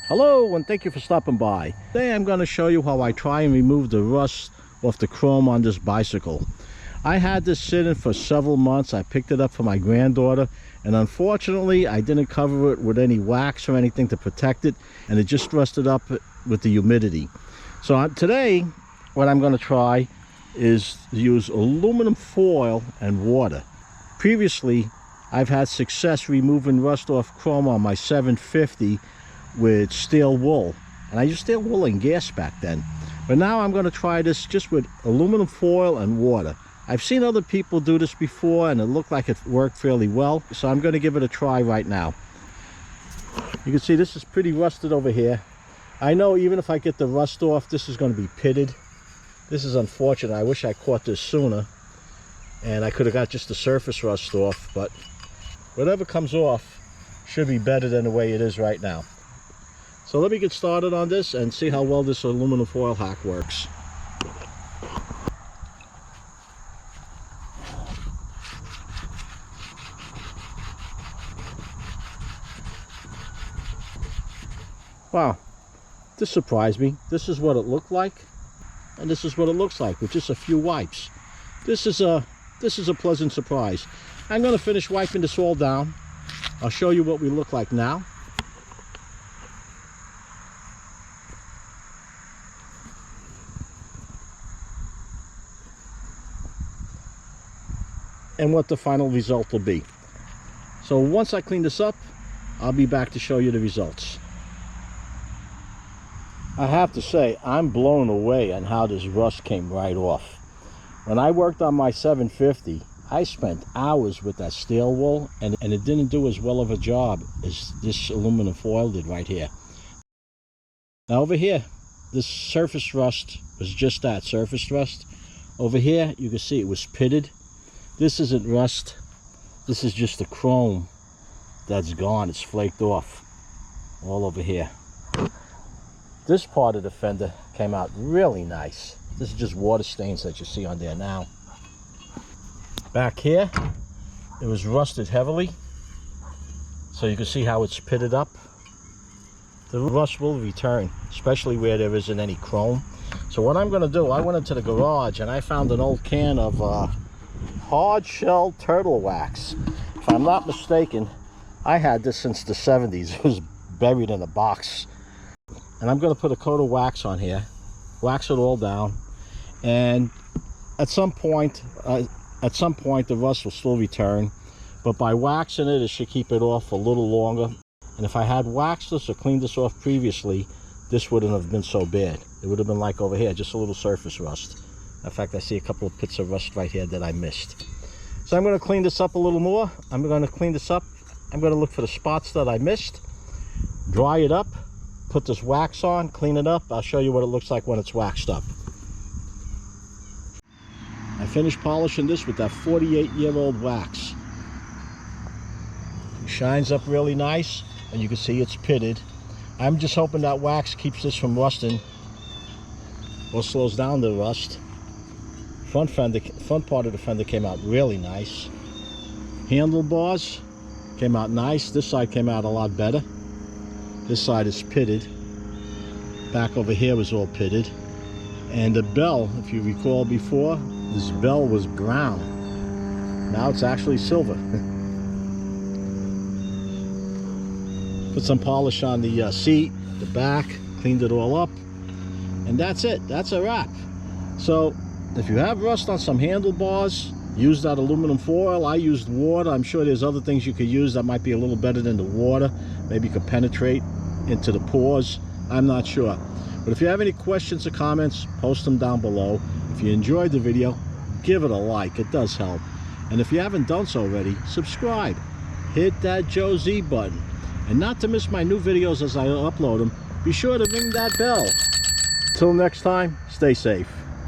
Hello and thank you for stopping by. Today I'm going to show you how I try and remove the rust off the chrome on this bicycle. I had this sitting for several months. I picked it up for my granddaughter, and unfortunately I didn't cover it with any wax or anything to protect it, and it just rusted up with the humidity. So today what I'm going to try is use aluminum foil and water. Previously I've had success removing rust off chrome on my 750 with steel wool, and I used steel wool and gas back then, but now I'm going to try this just with aluminum foil and water. I've seen other people do this before and it looked like it worked fairly well, so I'm going to give it a try right now. You can see this is pretty rusted over here. I know even if I get the rust off, this is going to be pitted. This is unfortunate. I wish I caught this sooner and I could have got just the surface rust off, but whatever comes off should be better than the way it is right now. So let me get started on this and see how well this aluminum foil hack works. Wow, this surprised me. This is what it looked like, and this is what it looks like with just a few wipes. This is a pleasant surprise. I'm going to finish wiping this all down. I'll show you what we look like now. And what the final result will be. So once I clean this up, I'll be back to show you the results. I have to say, I'm blown away on how this rust came right off. When I worked on my 750, I spent hours with that steel wool, and it didn't do as well of a job as this aluminum foil did right here. Now over here, this surface rust was just that, surface rust. Over here, you can see it was pitted. This isn't rust, this is just the chrome that's gone. It's flaked off all over here. This part of the fender came out really nice. This is just water stains that you see on there now. Back here, it was rusted heavily, so you can see how it's pitted up. The rust will return, especially where there isn't any chrome. So what I'm going to do, I went into the garage and I found an old can of hard shell turtle wax. If I'm not mistaken, I had this since the 70s. It was buried in a box. And I'm going to put a coat of wax on here, wax it all down, and at some point the rust will still return, but by waxing it, it should keep it off a little longer. And if I had waxed this or cleaned this off previously, this wouldn't have been so bad. It would have been like over here, just a little surface rust. In fact, I see a couple of pits of rust right here that I missed. So I'm going to clean this up a little more. I'm going to clean this up. I'm going to look for the spots that I missed, dry it up, put this wax on, clean it up. I'll show you what it looks like when it's waxed up. I finished polishing this with that 48-year-old wax. It shines up really nice, and you can see it's pitted. I'm just hoping that wax keeps this from rusting or slows down the rust. Front part of the fender came out really nice. Handlebars came out nice. This side came out a lot better. This side is pitted. Back over here was all pitted. And the bell, if you recall before, this bell was brown. Now it's actually silver. Put some polish on the seat, the back, cleaned it all up, and that's it. That's a wrap. So if you have rust on some handlebars, use that aluminum foil. I used water. I'm sure there's other things you could use that might be a little better than the water. Maybe you could penetrate into the pores. I'm not sure. But if you have any questions or comments, post them down below. If you enjoyed the video, give it a like. It does help. And if you haven't done so already, subscribe. Hit that Joe Z button. And not to miss my new videos as I upload them, be sure to ring that bell. Till next time, stay safe.